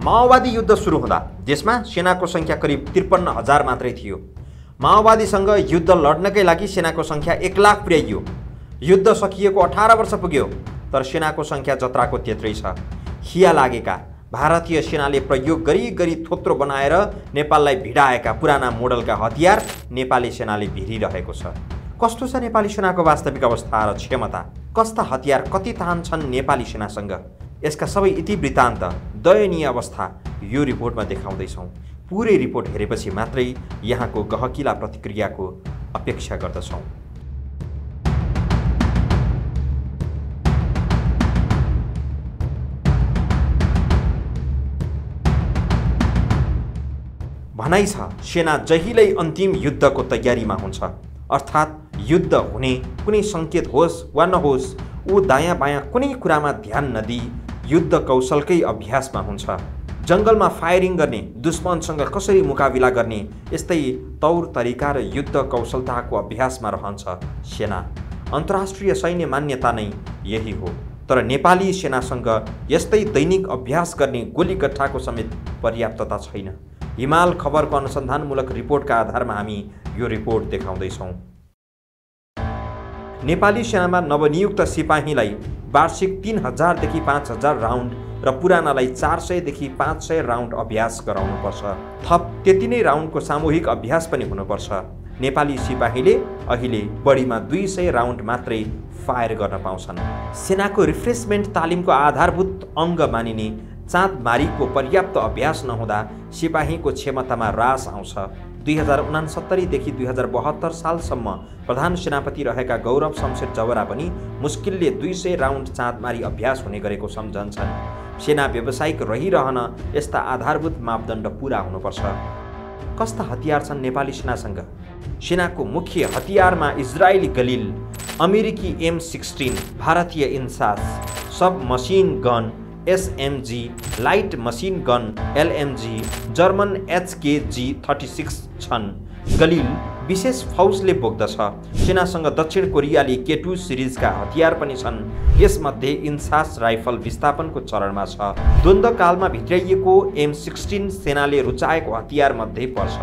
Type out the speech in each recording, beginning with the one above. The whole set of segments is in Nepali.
माओवादी युद्ध सुरु हुँदा देशमा सेनाको संख्या करिब 53,000 मात्रै थियो। माओवादीसँग युद्ध लड्नकै लागि सेनाको संख्या 1 लाख पुर्याइयो। युद्ध सकिएको 18 वर्ष पुग्यो, तर सेनाको संख्या जत्राको त्यत्रै छ। खिया लागेका भारतीय सेनाले प्रयोग गरी थोत्रो बनाएर नेपाललाई भिडाएका पुराना मोडलका हतियार नेपाली सेनाले भिरिरहेको छ। कस्तो छ नेपाली सेनाको वास्तविक अवस्था र क्षमता? कस्ता हतियार कति तान्छन् नेपाली सेनासँग? यसका सबै इतिवृत्तान्त, दयनीय अवस्था यो रिपोर्टमा देखाउँदैछौँ। पुरै रिपोर्ट हेरेपछि मात्रै यहाँको गहकिला प्रतिक्रियाको अपेक्षा गर्दछौँ। भनाइ छ सेना जहिल्यै अन्तिम युद्धको तयारीमा हुन्छ, अर्थात् युद्ध हुने कुनै सङ्केत होस् वा नहोस्, ऊ दायाँ बायाँ कुनै कुरामा ध्यान नदिई युद्ध कौशलकै अभ्यासमा हुन्छ। जङ्गलमा फायरिङ गर्ने, दुश्मनसँग कसरी मुकाबिला गर्ने, यस्तै तौर तरिका र युद्ध कौशलताको अभ्यासमा रहन्छ सेना। अन्तर्राष्ट्रिय सैन्य मान्यता नै यही हो, तर नेपाली सेनासँग यस्तै दैनिक अभ्यास गर्ने गोलीगट्ठाको समेत पर्याप्तता छैन। हिमाल खबरको अनुसन्धानमूलक रिपोर्टका आधारमा हामी यो रिपोर्ट देखाउँदैछौँ। नेपाली सेनामा नवनियुक्त सिपाहीलाई वार्षिक 3000 देखि 5000 राउन्ड र पुरानालाई 400 देखि 500 राउन्ड अभ्यास गराउनुपर्छ। थप त्यति नै राउन्डको सामूहिक अभ्यास पनि हुनुपर्छ। नेपाली सिपाहीले अहिले बढीमा 200 राउन्ड मात्रै फायर गर्न पाउँछन्। सेनाको रिफ्रेसमेन्ट तालिमको आधारभूत अङ्ग मानिने चाँदमारीको पर्याप्त अभ्यास नहुँदा सिपाहीको क्षमतामा ह्रास आउँछ। 2069 देखि 2072 सालसम्म प्रधान सेनापति रहेका गौरव शमशेर जवरा पनि मुस्किलले 200 राउन्ड चाँदमारी अभ्यास हुने गरेको सम्झन्छन्। सेना व्यावसायिक रहिरहन यस्ता आधारभूत मापदण्ड पूरा हुनुपर्छ। कस्ता हतियार छन् नेपाली सेनासँग? सेनाको मुख्य हतियारमा इजरायली गलिल, अमेरिकी M16, भारतीय इन्सास, सब machine gun SMG, light machine gun LMG, German HKG-36 छन्। गलिल विशेष फौजले बोक्दछ। सेनासँग दक्षिण कोरियाली K2 सिरिजका हतियार पनि छन्। यसमध्ये इन्सास राइफल विस्थापनको चरणमा छ। द्वन्द्वकालमा भित्र्याइएको M16 सेनाले रुचाएको हतियार मध्ये पर्छ,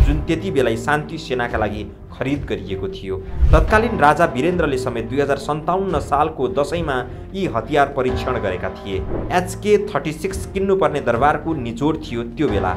जुन त्यति बेलै शान्ति सेनाका लागि खरिद गरिएको थियो। तत्कालीन राजा वीरेन्द्रले समेत 2057 सालको दशैंमा यी हतियार परीक्षण गरेका थिए। HK-36 किन्नुपर्ने दरबारको निचोड थियो त्यो बेला।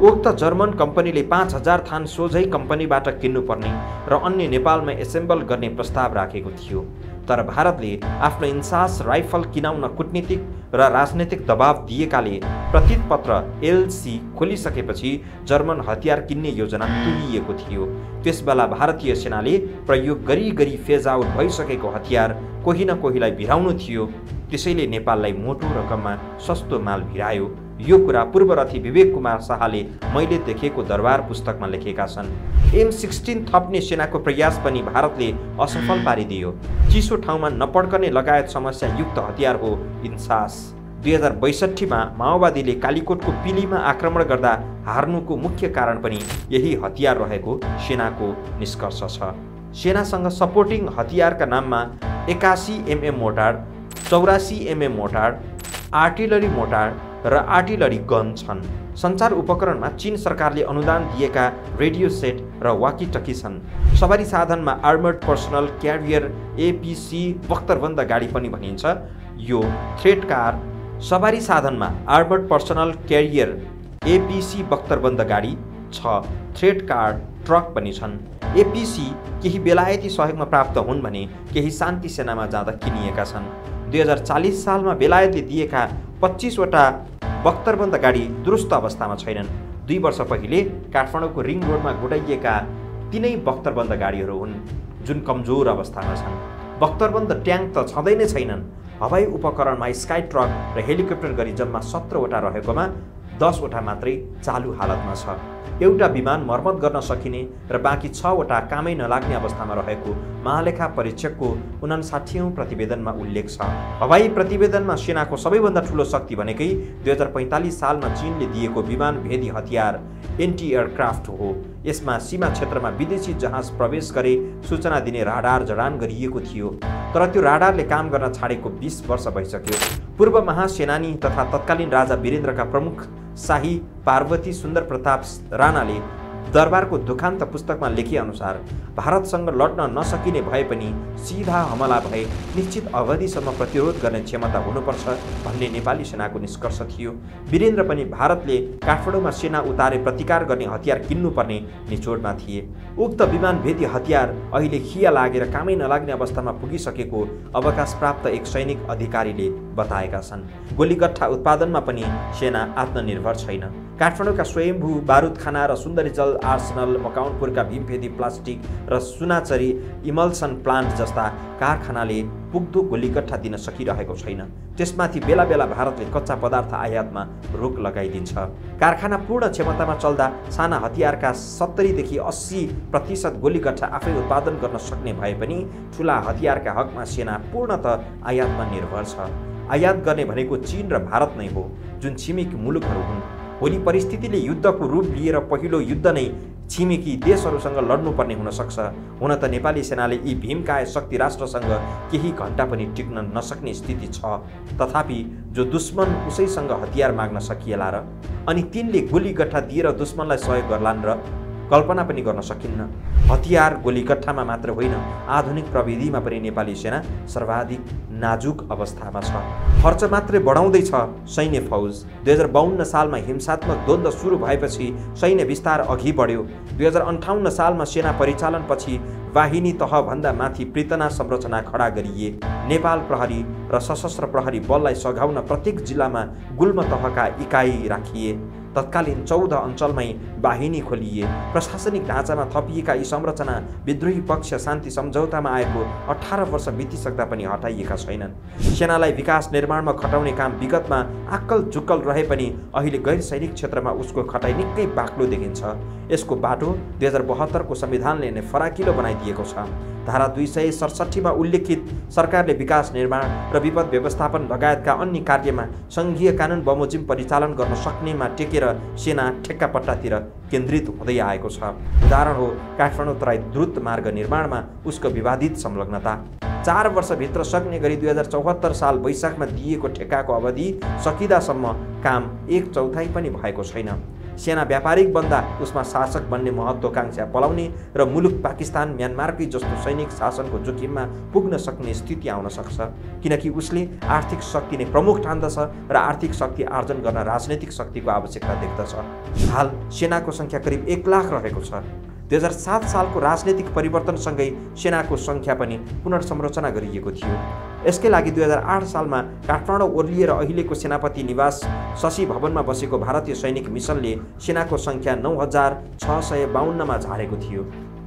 उक्त जर्मन कम्पनीले 5000 थान सोझै कम्पनीबाट किन्नुपर्ने र अन्य नेपालमा एसेम्बल गर्ने प्रस्ताव राखेको थियो। तर भारतले आफ्नो इन्सास राइफल किनाउन कूटनीतिक र राजनैतिक दबाव दिएकाले प्रतिपत्र LC खोलिसकेपछि जर्मन हतियार किन्ने योजना तुलिएको थियो। त्यसबेला भारतीय सेनाले प्रयोग गरी फेज आउट भइसकेको हतियार कोही न कोहीलाई भिराउनु थियो। त्यसैले नेपाललाई मोटो रकममा सस्तो माल भिरायो। यो कुरा पूर्वरथी विवेक कुमार शाहले मैले देखेको दरबार पुस्तकमा लेखेका छन्। M16 थप्ने सेनाको प्रयास पनि भारतले असफल पारिदियो। चिसो ठाउँमा नपड्कने लगायत समस्या युक्त हतियार हो इन्सास। 2062 मा माओवादीले कालीकोटको पिलीमा आक्रमण गर्दा हार्नुको मुख्य कारण पनि यही हतियार रहेको सेनाको निष्कर्ष छ। सेनासँग सपोर्टिङ हतियारका नाममा 81 mm mortar, 84 mm mortar, artillery mortar र आर्टिलरी गन छन्। सञ्चार उपकरणमा चीन सरकारले अनुदान दिएका रेडियो सेट र वाकी टकी छन्। सवारी साधनमा आर्मर्ड पर्सनल क्यारियर APC बख्तरबन्द गाडी पनि भनिन्छ। यो थ्रेड कार। सवारी साधनमा आर्मर्ड पर्सनल क्यारियर APC बख्तरबन्द गाडी छ। थ्रेड कार ट्रक पनि छन्। APC केही बेलायती सहयोगमा प्राप्त हुन् भने केही शान्ति सेनामा जाँदा किनिएका छन्। 2040 सालमा बेलायतले दिएका 25 वटा बख्तरबन्द गाडी दुरुस्त अवस्थामा छैनन्। 2 वर्ष पहिले काठमाडौँको रिङ रोडमा गुडाइएका तिनै बख्तरबन्द गाडीहरू हुन्, जुन कमजोर अवस्थामा छन्। बख्तरबन्द ट्याङ्क त छँदै नै छैनन्। हवाई उपकरणमा स्काई ट्रक र हेलिकप्टर गरी जम्मा 17 वटा रहेकोमा 10 वटा मात्रै चालु हालतमा छ। एउटा विमान मर्मत गर्न सकिने र बाँकी 6 वटा कामै नलाग्ने अवस्थामा रहेको महालेखा परीक्षकको 59औं प्रतिवेदनमा उल्लेख छ। हवाई प्रतिवेदनमा सेनाको सबैभन्दा ठूलो शक्ति भनेकै 2045 सालमा चीनले दिएको विमान भेदी हतियार एन्टी एयरक्राफ्ट हो। यसमा सीमा क्षेत्रमा विदेशी जहाज प्रवेश गरे सूचना दिने राडार जडान गरिएको थियो, तर त्यो राडारले काम गर्न छाडेको 20 वर्ष भइसक्यो। पूर्व महासेनानी तथा तत्कालीन राजा वीरेन्द्रका प्रमुख शाही पार्वती सुन्दर प्रताप राणाले दरबारको दुखान्त पुस्तकमा लेखे अनुसार भारतसँग लड्न नसकिने भए पनि सीधा हमला भए निश्चित अवधिसम्म प्रतिरोध गर्ने क्षमता हुनुपर्छ भन्ने नेपाली सेनाको निष्कर्ष थियो। वीरेन्द्र पनि भारतले काठमाडौँमा सेना उतारे प्रतिकार गर्ने हतियार किन्नुपर्ने निचोडमा थिए। उक्त विमानभेदी हतियार अहिले खिया लागेर कामै नलाग्ने अवस्थामा पुगिसकेको अवकाश प्राप्त एक सैनिक अधिकारीले बताएका छन्। गोलीगट्ठा उत्पादनमा पनि सेना आत्मनिर्भर छैन। काठमाडौँका स्वयम्भू बारुदखाना र सुन्दरी जल आर्सेनल, मकवानपुरका भीमभेदी प्लास्टिक र सुनाचरी इमल्सन प्लान्ट जस्ता कारखानाले पुग्दो गोलीगट्ठा दिन सकिरहेको छैन। त्यसमाथि बेला बेला भारतले कच्चा पदार्थ आयातमा रोक लगाइदिन्छ। कारखाना पूर्ण क्षमतामा चल्दा साना हतियारका 70 देखि 80% गोलीगट्ठा आफै उत्पादन गर्न सक्ने भए पनि ठुला हतियारका हकमा सेना पूर्णतः आयातमा निर्भर छ। आयात गर्ने भनेको चीन र भारत नै हो, जुन छिमेकी मुलुकहरू हुन्। भोलि परिस्थितिले युद्धको रूप लिएर पहिलो युद्ध नै छिमेकी देशहरूसँग लड्नुपर्ने हुन सक्छ। हुन त नेपाली सेनाले यी भीमकाय शक्ति राष्ट्रसँग केही घण्टा पनि टिक्न नसक्ने स्थिति छ। तथापि जो दुश्मन उसैसँग हतियार माग्न सकिएला र अनि तिनले गोलीगट्ठा दिएर दुश्मनलाई सहयोग गर्लान् र कल्पना पनि गर्न सकिन्न। हतियार गोलीगट्ठामा मात्र होइन, आधुनिक प्रविधिमा पनि नेपाली सेना सर्वाधिक नाजुक अवस्थामा छ। खर्च मात्रै बढाउँदैछ सैन्य फौज। 2052 सालमा हिंसात्मक द्वन्द्व सुरु भएपछि सैन्य विस्तार अघि बढ्यो। 2058 सालमा सेना परिचालनपछि वाहिनी तहभन्दा माथि प्रीतना संरचना खडा गरिए। नेपाल प्रहरी र सशस्त्र प्रहरी बललाई सघाउन प्रत्येक जिल्लामा गुल्म तहका इकाइ राखिए। तत्कालीन 14 अञ्चलमै वाहिनी खोलिए। प्रशासनिक ढाँचामा थपिएका यी संरचना विद्रोही पक्ष शान्ति सम्झौतामा आएको 18 वर्ष बितिसक्दा पनि हटाइएका छैनन्। सेनालाई विकास निर्माणमा खटाउने काम विगतमा आक्कल चुक्कल रहे पनि अहिले गैर सैनिक क्षेत्रमा उसको खटाइ निकै बाक्लो देखिन्छ। यसको बाटो 2072 को संविधानले नै फराकिलो बनाइदिएको छ। धारा 267 मा उल्लेखित सरकारले विकास निर्माण र विपद व्यवस्थापन लगायतका अन्य कार्यमा सङ्घीय कानुन बमोजिम परिचालन गर्न सक्नेमा टेकेर सेना ठेक्कापट्टातिर केन्द्रित हुँदै आएको छ। उदाहरण हो काठमाडौँ तराई द्रुत मार्ग निर्माणमा उसको विवादित संलग्नता। 4 वर्षभित्र सक्ने गरी 2074 साल वैशाखमा दिएको ठेक्काको अवधि सकिदासम्म काम 1/4 पनि भएको छैन। सेना व्यापारिक बन्दा उसमा शासक बन्ने महत्त्वाकांक्षा पलाउने र मुलुक पाकिस्तान म्यानमारकै जस्तो सैनिक शासनको जोखिममा पुग्न सक्ने स्थिति आउन सक्छ, किनकि उसले आर्थिक शक्ति नै प्रमुख ठान्दछ र आर्थिक शक्ति आर्जन गर्न राजनैतिक शक्तिको आवश्यकता देख्दछ। हाल सेनाको सङ्ख्या करिब 1 लाख रहेको छ। 2007 सालको राजनैतिक परिवर्तनसँगै सेनाको सङ्ख्या पनि पुनर्संरचना गरिएको थियो। यसकै लागि 2008 सालमा काठमाडौँ ओर्लिएर अहिलेको सेनापति निवास शशि भवनमा बसेको भारतीय सैनिक मिसनले सेनाको सङ्ख्या 9652 मा झारेको थियो।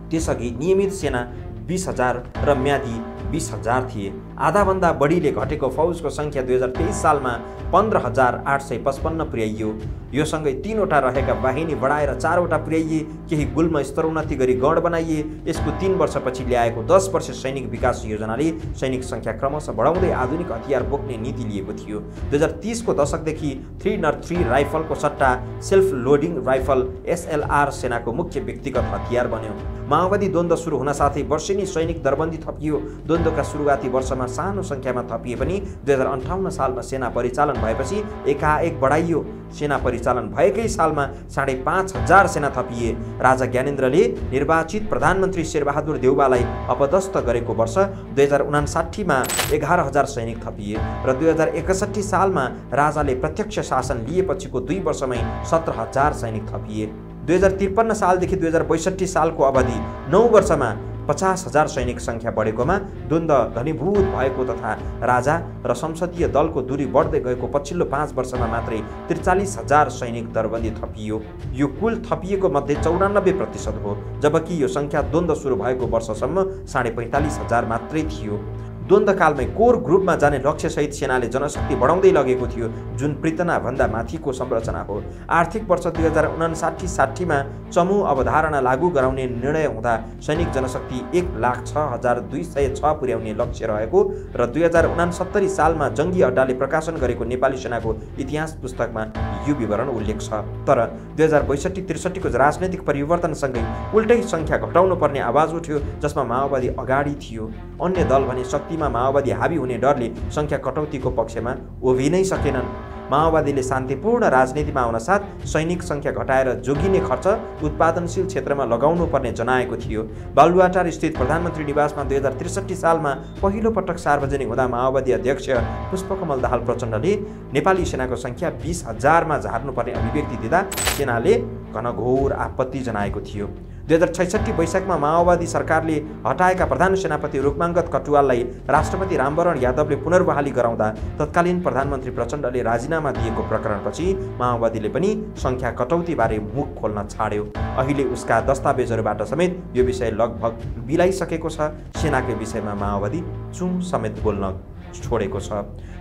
त्यसअघि नियमित सेना 20,000 र म्यादी 20,000 थिए। आधाभन्दा बढीले घटेको फौजको सङ्ख्या 2023 सालमा 15,855 पुर्याइयो। यो सँगै 3 वटा रहेका वाहिनी बढाएर 4 वटा पुर्याइए। केही गुल्म स्तरोन्नति गरी गढ बनाइए। यसको 3 वर्षपछि ल्याएको 10 वर्ष सैनिक विकास योजनाले सैनिक सङ्ख्या क्रमशः बढाउँदै आधुनिक हतियार बोक्ने नीति लिएको थियो। 2030 को दशकदेखि 303 राइफलको सट्टा सेल्फ लोडिङ राइफल SLR सेनाको मुख्य व्यक्तिगत हतियार बन्यो। माओवादी द्वन्द्व सुरु हुन साथै वर्षेनी सैनिक दरबन्दी थपियो। द्वन्द्वका सुरुवाती वर्षमा सानो सङ्ख्यामा थपिए पनि 2058 सालमा सेना परिचालन भएपछि एकाएक बढाइयो। सेना परिचालन भएकै सालमा 5,500 सेना थपिए। राजा ज्ञानेन्द्रले निर्वाचित प्रधानमन्त्री शेरबहादुर देउवालाई अपदस्थ गरेको वर्ष 2059 मा 11,000 सैनिक थपिए र 2061 सालमा राजाले प्रत्यक्ष शासन लिएपछिको 2 वर्षमै 17,000 सैनिक थपिए। 2053 सालदेखि 2062 सालको अवधि 9 वर्षमा 50,000 सैनिक सङ्ख्या बढेकोमा द्वन्द्व घनीभूत भएको तथा राजा र संसदीय दलको दूरी बढ्दै गएको पछिल्लो 5 वर्षमा मात्रै 43,000 सैनिक दरबन्दी थपियो। यो कुल थपिएको मध्ये 94% हो, जबकि यो सङ्ख्या द्वन्द्व सुरु भएको वर्षसम्म 45,500 मात्रै थियो। द्वन्द्वकालमै कोर ग्रुपमा जाने लक्ष्यसहित सेनाले जनशक्ति बढाउँदै लगेको थियो, जुन प्रीतनाभन्दा माथिको संरचना हो। आर्थिक वर्ष 2059-60 मा समूह अवधारणा लागू गराउने निर्णय हुँदा सैनिक जनशक्ति 1,06,206 पुर्याउने लक्ष्य रहेको र 2069 सालमा जङ्गी अड्डाले प्रकाशन गरेको नेपाली सेनाको इतिहास पुस्तकमा यो विवरण उल्लेख छ। तर 2062-63 को राजनैतिक परिवर्तनसँगै उल्टै सङ्ख्या घटाउनु पर्ने आवाज उठ्यो, जसमा माओवादी अगाडि थियो। अन्य दल भने शक्ति स्थितिमा माओवादी हावी हुने डरले सङ्ख्या कटौतीको पक्षमा उभिनै सकेनन्। माओवादीले शान्तिपूर्ण राजनीतिमा आउन साथ सैनिक सङ्ख्या घटाएर जोगिने खर्च उत्पादनशील क्षेत्रमा लगाउनु पर्ने जनाएको थियो। बालुवाटार स्थित प्रधानमन्त्री निवासमा 2063 सालमा पहिलो पटक सार्वजनिक हुँदा माओवादी अध्यक्ष पुष्पकमल दाहाल प्रचण्डले नेपाली सेनाको सङ्ख्या 20,000मा झार्नुपर्ने अभिव्यक्ति दिँदा सेनाले घनघोर आपत्ति जनाएको थियो। 2066 वैशाखमा माओवादी सरकारले हटाएका प्रधान सेनापति रूपमाङ्गत कटुवाललाई राष्ट्रपति रामवरण यादवले पुनर्बहाली गराउँदा तत्कालीन प्रधानमन्त्री प्रचण्डले राजीनामा दिएको प्रकरणपछि माओवादीले पनि सङ्ख्या कटौतीबारे मुख खोल्न छाड्यो। अहिले उसका दस्तावेजहरूबाट समेत यो विषय लगभग बिलाइसकेको छ। सेनाकै विषयमा माओवादी चुम समेत बोल्न छोडेको छ।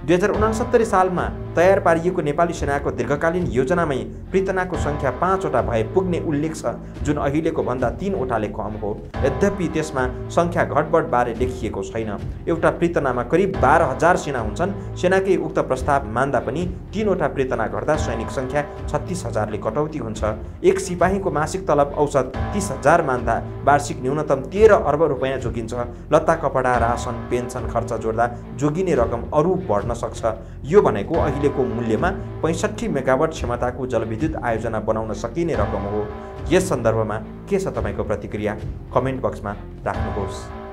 2069 सालमा तयार पारिएको नेपाली सेनाको दीर्घकालीन योजनामै पृतनाको सङ्ख्या 5वटा भए पुग्ने उल्लेख छ, जुन अहिलेको भन्दा 3वटाले कम हो। यद्यपि त्यसमा सङ्ख्या घटबढबारे लेखिएको छैन। एउटा पृतनामा करिब 12,000 सेना हुन्छन्। सेनाकै उक्त प्रस्ताव मान्दा पनि 3वटा पृतना घट्दा सैनिक सङ्ख्या 36,000ले कटौती हुन्छ। एक सिपाहीको मासिक तलब औसत 30,000 मान्दा वार्षिक न्यूनतम 13 अर्ब रुपैयाँ जोगिन्छ। लत्ता कपडा रासन पेन्सन खर्च जोड्दा जोगिने रकम अरू बढ्न सक्छ। यो भनेको अहिलेको मूल्यमा 65 मेगावाट क्षमताको जलविद्युत आयोजना बनाउन सकिने रकम हो। यस सन्दर्भमा के छ तपाईँको प्रतिक्रिया? कमेन्ट बक्समा राख्नुहोस्।